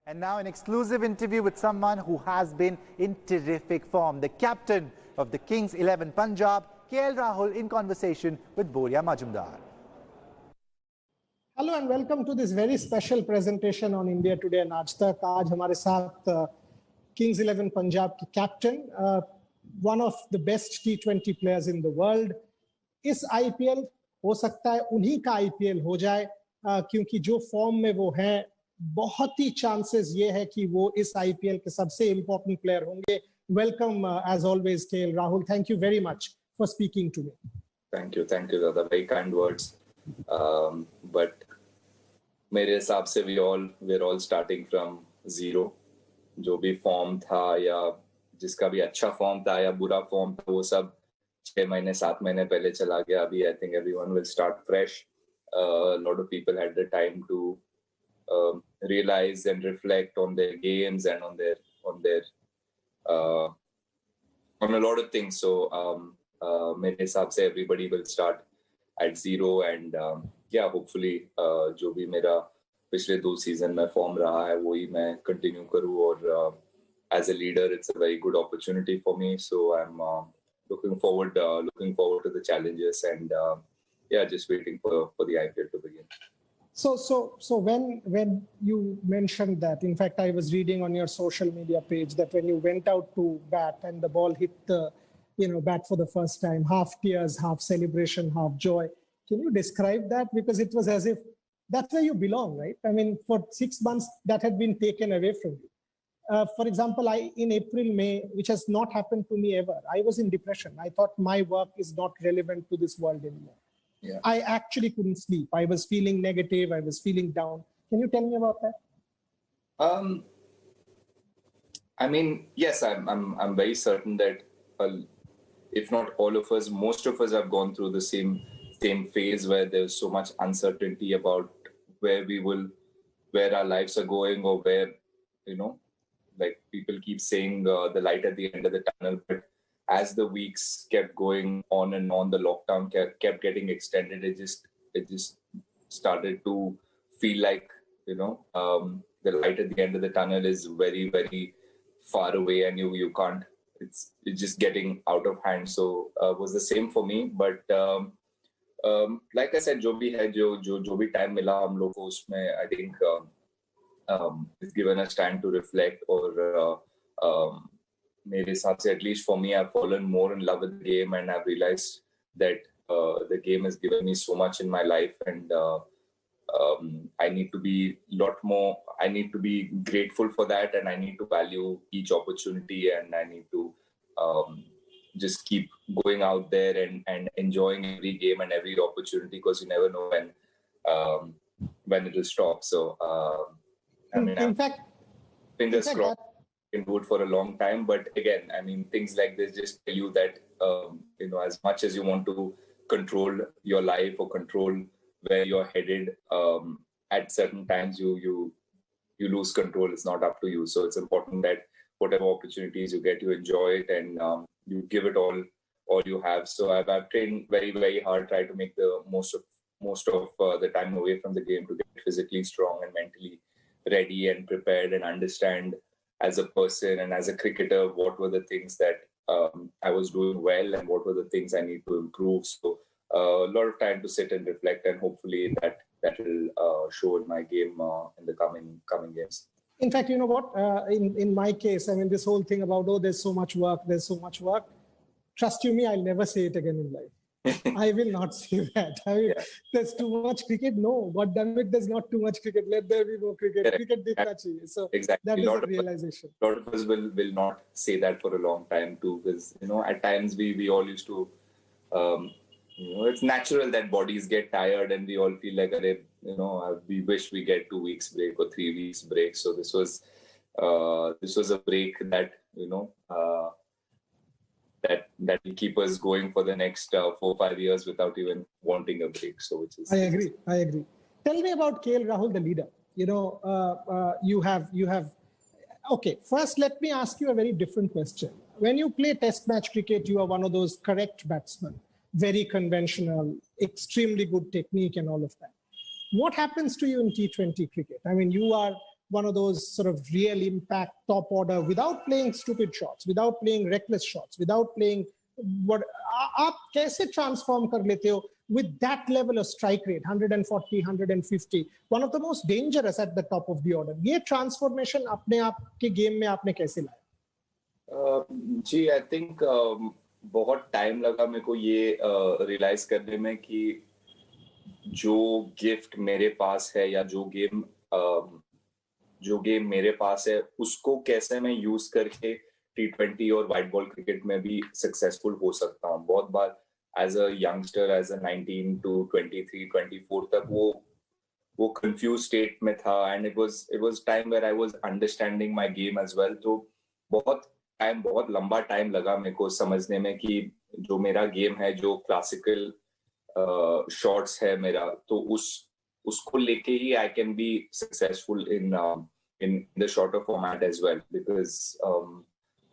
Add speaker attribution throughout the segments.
Speaker 1: And now an exclusive interview with someone who has been in terrific form. The captain of the Kings 11 Punjab, KL Rahul, in conversation with Boria Majumdar.
Speaker 2: Hello and welcome to this very special presentation on India Today and Aaj Tak. आज हमारे साथ Kings 11 Punjab के captain, one of the best T20 players in the world. इस IPL हो सकता है उन्हीं का IPL हो जाए क्योंकि जो फॉर्म में वो हैं बहुत ही चांसेस ये है कि वो इस IPL के सबसे इम्पोर्टेंट प्लेयर होंगे. Welcome as always, KL Rahul. Thank you very much for speaking to me.
Speaker 3: Thank you, Dada. Very kind words. But मेरे हिसाब से we're all starting from zero. जो भी फॉर्म था या जिसका भी अच्छा फॉर्म था या बुरा फॉर्म था वो सब 6 महीने 7 महीने पहले चला गया. अभी I think everyone will start fresh. A lot of people had the time to realize and reflect on their games and on a lot of things. So मेरे हिसाब से everybody will start at zero and yeah, hopefully जो भी मेरा पिछले 2 season में form रहा है वही मैं कंटिन्यू करूँ और as a leader it's a very good opportunity for me. So I'm looking forward to the challenges and yeah, just waiting for the IPL to begin.
Speaker 2: So when you mentioned that, in fact, I was reading on your social media page that when you went out to bat and the ball hit the bat for the first time, half tears, half celebration, half joy. Can you describe that? Because it was as if that's where you belong, right? I mean, for 6 months that had been taken away from you. For example, in April, May, which has not happened to me ever, I was in depression. I thought my work is not relevant to this world anymore.
Speaker 3: Yeah.
Speaker 2: I actually couldn't sleep. I was feeling negative. I was feeling down. Can you tell me about that?
Speaker 3: I mean, yes, I'm very certain that if not all of us, most of us have gone through the same phase where there's so much uncertainty about where our lives are going, or where, like people keep saying the light at the end of the tunnel. But as the weeks kept going on and on, the lockdown kept getting extended. It just started to feel like, the light at the end of the tunnel is very, very far away and you can't, it's just getting out of hand. So it was the same for me. But like I said, जो भी time मिला हम लोग को उसमें, I think it's given us time to reflect or मेरे हिसाब से, at least for me, I've fallen more in love with the game and I've realized that the game has given me so much in my life and I need to be I need to be grateful for that and I need to value each opportunity and I need to just keep going out there and enjoying every game and every opportunity because you never know when it will stop. So, I mean,
Speaker 2: in fact,
Speaker 3: fingers crossed. Can do it for a long time, but again, I mean, things like this just tell you that as much as you want to control your life or control where you're headed, at certain times you lose control. It's not up to you. So it's important that whatever opportunities you get, you enjoy it and you give it all you have. So I've trained very, very hard, try to make the most of the time away from the game to get physically strong and mentally ready and prepared and understand as a person and as a cricketer, what were the things that I was doing well and what were the things I need to improve. So a lot of time to sit and reflect and hopefully that will show in my game in the coming games.
Speaker 2: In fact, you know what? In my case, I mean, this whole thing about, there's so much work. Trust you me, I'll never say it again in life. I will not say that. I mean, there's too much cricket. No, God damn it, there's not too much cricket. Let there be no cricket.
Speaker 3: Correct.
Speaker 2: Cricket dikhna chahiye. So
Speaker 3: exactly.
Speaker 2: that is a realization.
Speaker 3: A lot of us will not say that for a long time too, because at times we all used to. It's natural that bodies get tired and we all feel like, we wish we get 2 weeks break or 3 weeks break. So this was a break that that will keep us going for the next 4 or 5 years without even wanting a break. So which is.
Speaker 2: I agree. Tell me about KL Rahul, the leader. You have. Okay, first let me ask you a very different question. When you play test match cricket, you are one of those correct batsmen, very conventional, extremely good technique and all of that. What happens to you in T20 cricket? I mean, you are one of those sort of real impact top order without playing stupid shots, without playing reckless shots, without playing what आप कैसे transform कर लेते हो with that level of strike rate 140 150 one of the most dangerous at the top of the order. ये transformation अपने आप के game में आपने कैसे लाया?
Speaker 3: जी आई थिंक बहुत टाइम लगा मेरे को ये रियलाइज करने में कि जो गिफ्ट मेरे पास है या जो गेम मेरे पास है उसको कैसे मैं यूज करके T20 और व्हाइट बॉल क्रिकेट में भी सक्सेसफुल हो सकता हूँ. बहुत बार as a youngster as a 19 to 23 24 तक वो कंफ्यूज स्टेट में था and it was time where I was understanding my game as well. तो बहुत लंबा टाइम लगा मेरे को समझने में कि जो मेरा गेम है, जो क्लासिकल शॉट्स है मेरा, तो उसको लेके ही I can be successful in the shorter format as well, because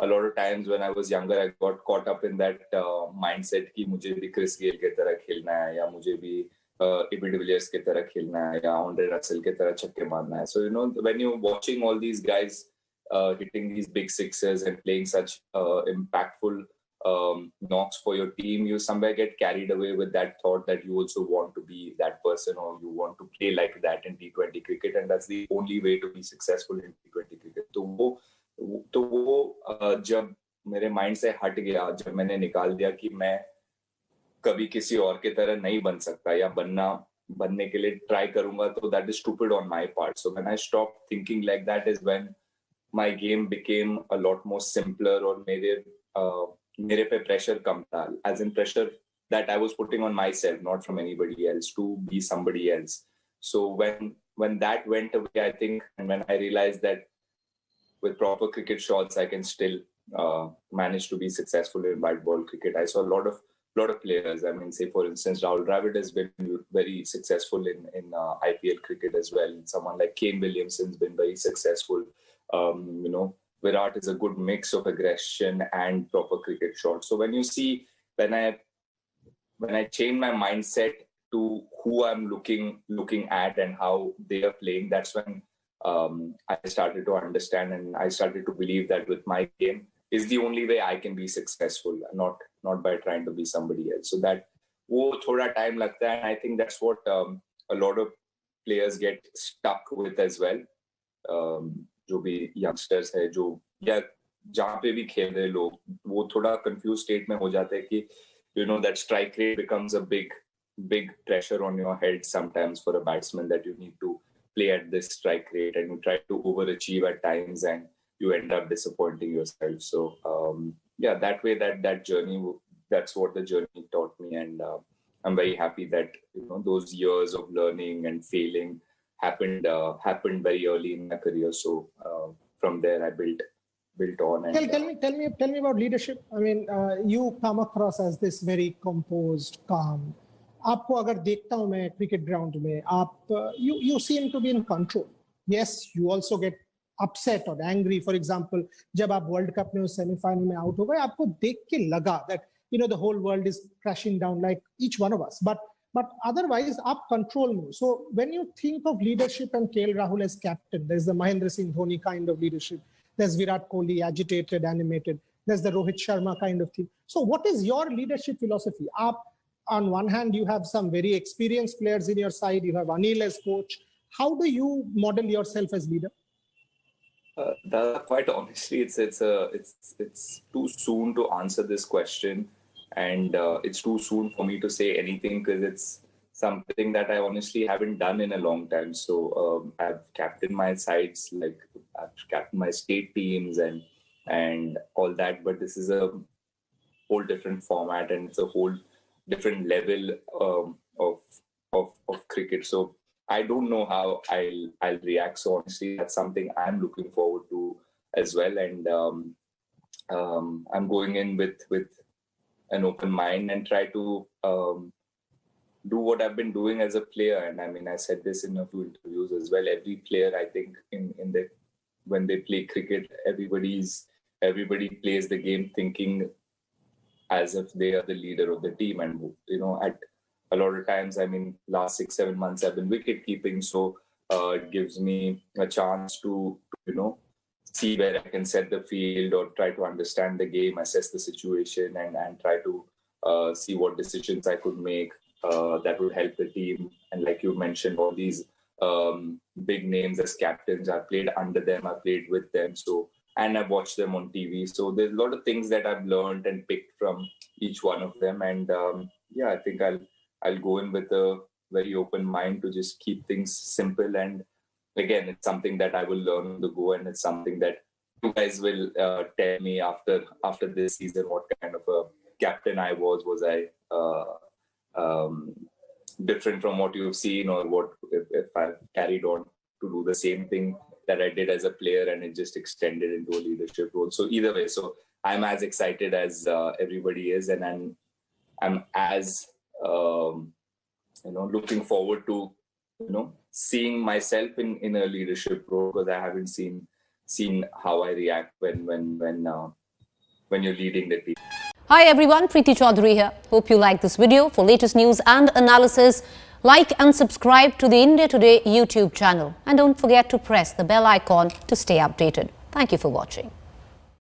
Speaker 3: a lot of times when I was younger I got caught up in that mindset कि मुझे भी क्रिस गेल की तरह खेलना है या मुझे भी एबी डिविलियर्स की तरह खेलना है या आंड्रे रसेल की तरह छक्के मारना है. So you know, when you're watching all these guys hitting these big sixes and playing such impactful knocks for your team, you somewhere get carried away with that thought that you also want to be that person or you want to play like that in T20 cricket, and that's the only way to be successful in T20 cricket. तो वो जब मेरे mind से हट गया, जब मैंने निकाल दिया कि मैं कभी किसी और के तरह नहीं बन सकता या बनने के लिए ट्राई करूंगा, तो that is stupid on my part. So when I stopped thinking like that is when my game became a lot more simpler, और मेरे पे प्रेशर कम था, as in pressure that I was putting on myself, not from anybody else, to be somebody else. So when that went away, I think, and when I realized that with proper cricket shots I can still manage to be successful in white ball cricket. I saw a lot of players. I mean, say for instance, Rahul Dravid has been very successful in IPL cricket as well. Someone like Kane Williamson's been very successful. You know, Virat is a good mix of aggression and proper cricket shots. So when you see, when I change my mindset to who I'm looking at and how they are playing, that's when I started to understand and I started to believe that with my game is the only way I can be successful, not by trying to be somebody else. So that wo thoda time lagta hai, and I think that's what a lot of players get stuck with as well. जो भी youngsters है, जो या जहाँ पे भी खेल रहे लोग, वो थोड़ा कंफ्यूज स्टेट में हो जाते हैं कि you know that strike rate becomes a big pressure on your head sometimes for a batsman, that you need to play at this strike rate and you try to overachieve at times and you end up disappointing yourself. So yeah, that way that journey, that's what the journey taught me, and I'm very happy that you know those years of learning and failing happened very early in my career. So from there I built on. And
Speaker 2: tell me about leadership. I mean, you come across as this very composed, calm. आपको अगर देखता हूँ मैं cricket ground में, आप you seem to be in control. Yes, you also get upset or angry. For example, जब आप world cup में उस सेमीफाइनल में आउट हो गए, आपको देख के लगा that you know the whole world is crashing down like each one of us. But otherwise, आप control में. So when you think of leadership and KL Rahul as captain, there's the Mahendra Singh Dhoni kind of leadership. There's Virat Kohli, agitated, animated. There's the Rohit Sharma kind of thing. So what is your leadership philosophy? On one hand, you have some very experienced players in your side. You have Anil as coach. How do you model yourself as leader?
Speaker 3: Quite honestly, it's too soon to answer this question, and it's too soon for me to say anything because it's something that I honestly haven't done in a long time. So I've captained my sides, like I've captained my state teams and all that, but this is a whole different format and it's a whole different level of cricket. So I don't know how I'll react. So honestly, that's something I'm looking forward to as well. And I'm going in with an open mind and try to do what I've been doing as a player. And I mean, I said this in a few interviews as well. Every player, I think, when they play cricket, everybody plays the game thinking as if they are the leader of the team. And you know, at a lot of times, I mean, last 6-7 months I've been wicket keeping, so It gives me a chance to see where I can set the field or try to understand the game, assess the situation, and try to see what decisions I could make that would help the team. And like you mentioned, all these big names as captains, I played under them, I played with them, and I've watched them on TV. So there's a lot of things that I've learned and picked from each one of them. And I think I'll go in with a very open mind to just keep things simple. And again, it's something that I will learn on the go, and it's something that you guys will tell me after this season what kind of a captain I was. Was I different from what you've seen, or what if I carried on to do the same thing that I did as a player and it just extended into a leadership role? So either way, so I'm as excited as everybody is, and I'm as looking forward to seeing myself in a leadership role, because I haven't seen how I react when you're leading the team.
Speaker 4: Hi everyone, Preeti Chaudhary here. Hope you like this video. For latest news and analysis, like and subscribe to the India Today YouTube channel. And don't forget to press the bell icon to stay updated. Thank you for watching.